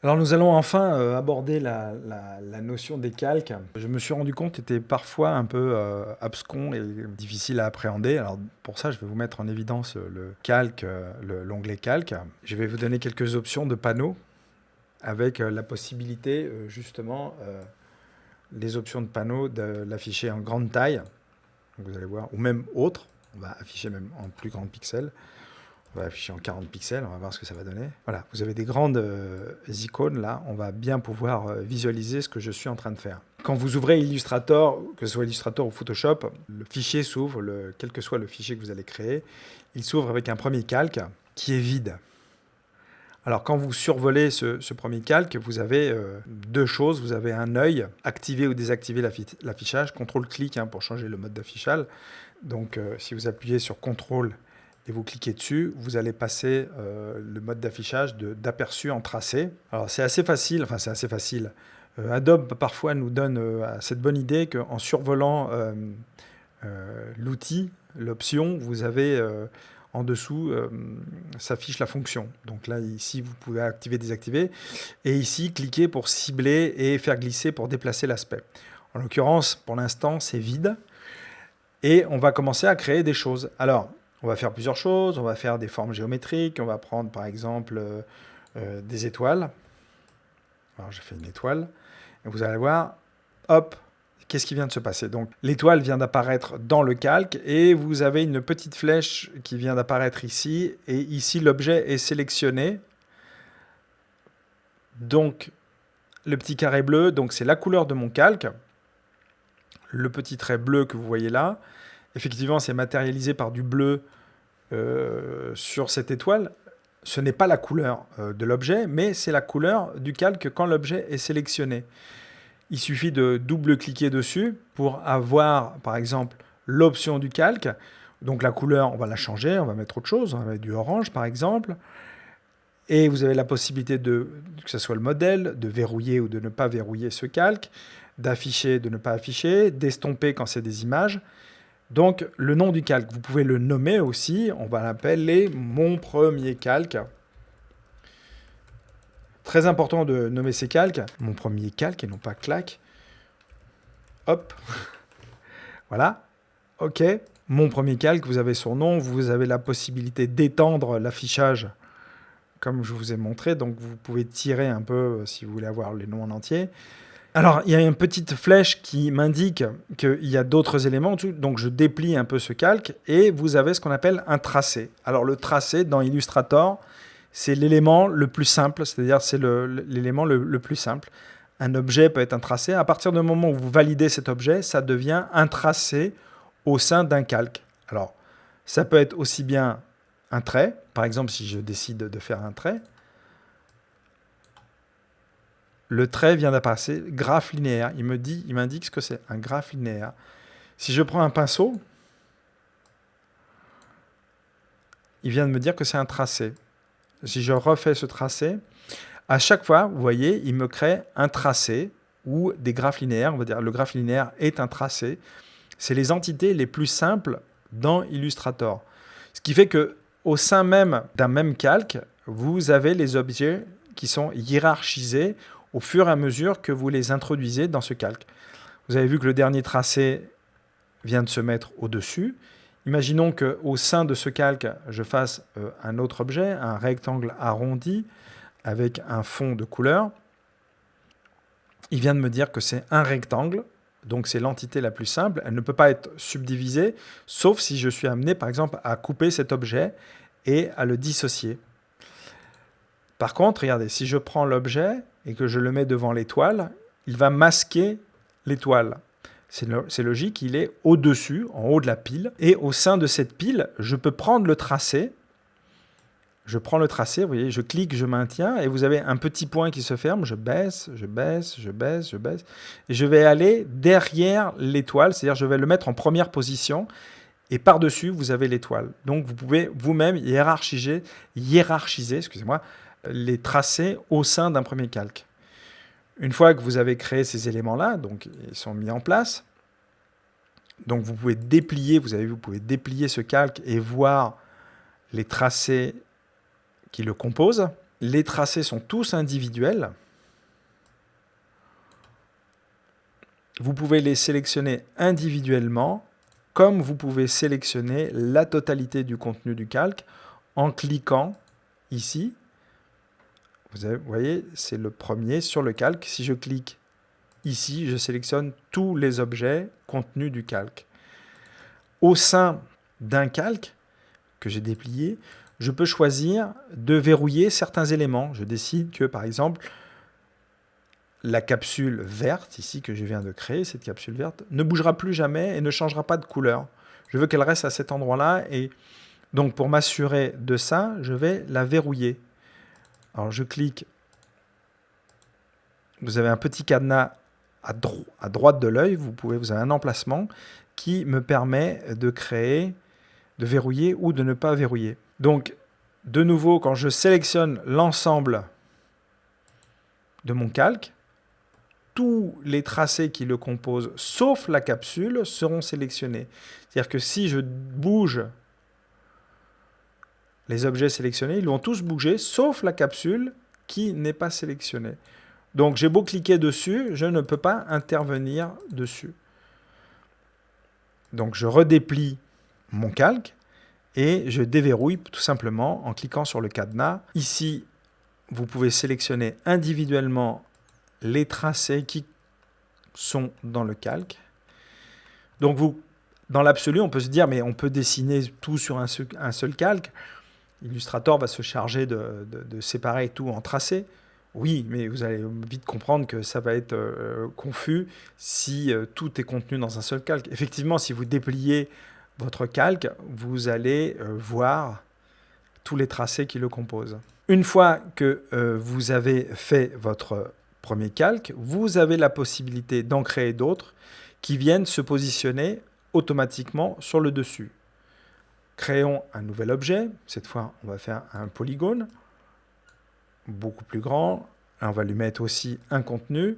Alors nous allons enfin aborder la notion des calques. Je me suis rendu compte que c'était parfois un peu abscon et difficile à appréhender. Alors pour ça, je vais vous mettre en évidence le calque, l'onglet calque. Je vais vous donner quelques options de panneaux avec la possibilité justement les options de panneaux de l'afficher en grande taille. Donc, vous allez voir, ou même autre. On va afficher même en plus grand pixel. On va afficher en 40 pixels, on va voir ce que ça va donner. Voilà, vous avez des grandes icônes là, on va bien pouvoir visualiser ce que je suis en train de faire. Quand vous ouvrez Illustrator, que ce soit Illustrator ou Photoshop, le fichier s'ouvre, quel que soit le fichier que vous allez créer, il s'ouvre avec un premier calque qui est vide. Alors quand vous survolez ce premier calque, vous avez deux choses. Vous avez un œil, activer ou désactiver l'affichage, CTRL-clic pour changer le mode d'affichage. Donc si vous appuyez sur CTRL et vous cliquez dessus, vous allez passer le mode d'affichage d'aperçu en tracé. Alors c'est assez facile, enfin c'est assez facile. Adobe parfois nous donne cette bonne idée qu'en survolant l'outil, l'option, vous avez en dessous s'affiche la fonction. Donc là ici vous pouvez activer, désactiver, et ici cliquer pour cibler et faire glisser pour déplacer l'aspect. En l'occurrence pour l'instant c'est vide et on va commencer à créer des choses. Alors on va faire plusieurs choses, on va faire des formes géométriques, on va prendre par exemple des étoiles. Alors j'ai fait une étoile, et vous allez voir, hop, qu'est-ce qui vient de se passer? Donc l'étoile vient d'apparaître dans le calque, et vous avez une petite flèche qui vient d'apparaître ici, et ici l'objet est sélectionné. Donc le petit carré bleu, donc c'est la couleur de mon calque. Le petit trait bleu que vous voyez là, effectivement c'est matérialisé par du bleu sur cette étoile. Ce n'est pas la couleur de l'objet, mais c'est la couleur du calque quand l'objet est sélectionné. Il suffit de double-cliquer dessus pour avoir, par exemple, l'option du calque. Donc la couleur, on va la changer, on va mettre autre chose, on va mettre du orange, par exemple. Et vous avez la possibilité que ce soit le modèle, de verrouiller ou de ne pas verrouiller ce calque, d'afficher, de ne pas afficher, d'estomper quand c'est des images. Donc, le nom du calque, vous pouvez le nommer aussi. On va l'appeler mon premier calque. Très important de nommer ces calques. Mon premier calque et non pas claque. Hop. Voilà. OK. Mon premier calque, vous avez son nom. Vous avez la possibilité d'étendre l'affichage comme je vous ai montré. Donc, vous pouvez tirer un peu si vous voulez avoir les noms en entier. Alors, il y a une petite flèche qui m'indique qu'il y a d'autres éléments. Donc, je déplie un peu ce calque et vous avez ce qu'on appelle un tracé. Alors, le tracé, dans Illustrator, c'est l'élément le plus simple, c'est-à-dire c'est l'élément le plus simple. Un objet peut être un tracé. À partir du moment où vous validez cet objet, ça devient un tracé au sein d'un calque. Alors, ça peut être aussi bien un trait. Par exemple, si je décide de faire un trait, le trait vient d'apparaître, graphe linéaire. Il m'indique ce que c'est, un graphe linéaire. Si je prends un pinceau, il vient de me dire que c'est un tracé. Si je refais ce tracé, à chaque fois, vous voyez, il me crée un tracé ou des graphes linéaires. On va dire le graphe linéaire est un tracé. C'est les entités les plus simples dans Illustrator. Ce qui fait que au sein même d'un même calque, vous avez les objets qui sont hiérarchisés au fur et à mesure que vous les introduisez dans ce calque. Vous avez vu que le dernier tracé vient de se mettre au-dessus. Imaginons qu'au sein de ce calque, je fasse un autre objet, un rectangle arrondi avec un fond de couleur. Il vient de me dire que c'est un rectangle, donc c'est l'entité la plus simple. Elle ne peut pas être subdivisée, sauf si je suis amené, par exemple, à couper cet objet et à le dissocier. Par contre, regardez, si je prends l'objet et que je le mets devant l'étoile, il va masquer l'étoile. C'est logique, il est au-dessus, en haut de la pile. Et au sein de cette pile, je peux prendre le tracé. Je prends le tracé, vous voyez, je clique, je maintiens, et vous avez un petit point qui se ferme. Je baisse, je baisse, je baisse, je baisse. Et je vais aller derrière l'étoile, c'est-à-dire je vais le mettre en première position. Et par-dessus, vous avez l'étoile. Donc, vous pouvez vous-même hiérarchiser les tracés au sein d'un premier calque. Une fois que vous avez créé ces éléments-là, donc ils sont mis en place, donc vous pouvez déplier, vous avez vu, vous pouvez déplier ce calque et voir les tracés qui le composent. Les tracés sont tous individuels. Vous pouvez les sélectionner individuellement, comme vous pouvez sélectionner la totalité du contenu du calque en cliquant ici. Vous voyez, c'est le premier sur le calque. Si je clique ici, je sélectionne tous les objets contenus du calque. Au sein d'un calque que j'ai déplié, je peux choisir de verrouiller certains éléments. Je décide que, par exemple, la capsule verte, ici, que je viens de créer, cette capsule verte, ne bougera plus jamais et ne changera pas de couleur. Je veux qu'elle reste à cet endroit-là. Et donc, pour m'assurer de ça, je vais la verrouiller. Alors, je clique. Vous avez un petit cadenas à droite de l'œil. Vous avez un emplacement qui me permet de créer, de verrouiller ou de ne pas verrouiller. Donc, de nouveau, quand je sélectionne l'ensemble de mon calque, tous les tracés qui le composent, sauf la capsule, seront sélectionnés. C'est-à-dire que si je bouge les objets sélectionnés, ils vont tous bouger, sauf la capsule qui n'est pas sélectionnée. Donc j'ai beau cliquer dessus, je ne peux pas intervenir dessus. Donc je redéplie mon calque et je déverrouille tout simplement en cliquant sur le cadenas. Ici, vous pouvez sélectionner individuellement les tracés qui sont dans le calque. Donc dans l'absolu, on peut se dire, mais on peut dessiner tout sur un seul calque. Illustrator va se charger de séparer tout en tracés. Oui, mais vous allez vite comprendre que ça va être confus si tout est contenu dans un seul calque. Effectivement, si vous dépliez votre calque, vous allez voir tous les tracés qui le composent. Une fois que vous avez fait votre premier calque, vous avez la possibilité d'en créer d'autres qui viennent se positionner automatiquement sur le dessus. Créons un nouvel objet. Cette fois, on va faire un polygone beaucoup plus grand. On va lui mettre aussi un contenu.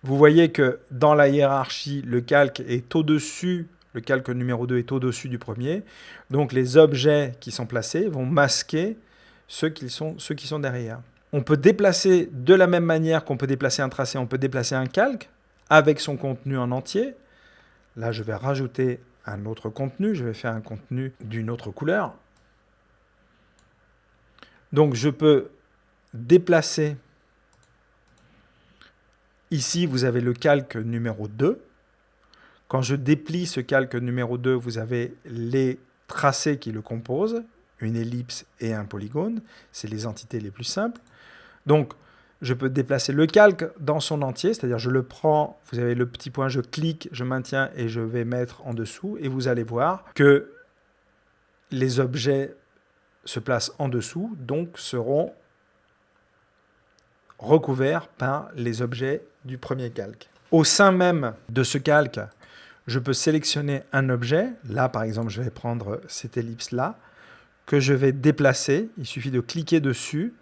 Vous voyez que dans la hiérarchie, le calque est au-dessus, le calque numéro 2 est au-dessus du premier. Donc les objets qui sont placés vont masquer ceux qui sont derrière. On peut déplacer de la même manière qu'on peut déplacer un tracé, on peut déplacer un calque avec son contenu en entier. Là, je vais rajouter un autre contenu. Je vais faire un contenu d'une autre couleur. Donc, je peux déplacer. Ici, vous avez le calque numéro 2. Quand je déplie ce calque numéro 2, vous avez les tracés qui le composent, une ellipse et un polygone. C'est les entités les plus simples. Donc, je peux déplacer le calque dans son entier, c'est-à-dire je le prends, vous avez le petit point, je clique, je maintiens et je vais mettre en dessous. Et vous allez voir que les objets se placent en dessous, donc seront recouverts par les objets du premier calque. Au sein même de ce calque, je peux sélectionner un objet. Là, par exemple, je vais prendre cette ellipse-là, que je vais déplacer. Il suffit de cliquer dessus,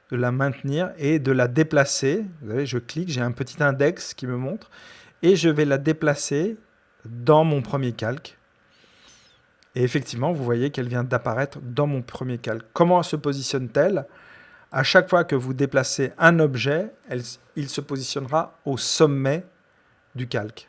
de la maintenir et de la déplacer. Vous voyez, je clique, j'ai un petit index qui me montre, et je vais la déplacer dans mon premier calque. Et effectivement, vous voyez qu'elle vient d'apparaître dans mon premier calque. Comment se positionne-t-elle? À chaque fois que vous déplacez un objet, il se positionnera au sommet du calque.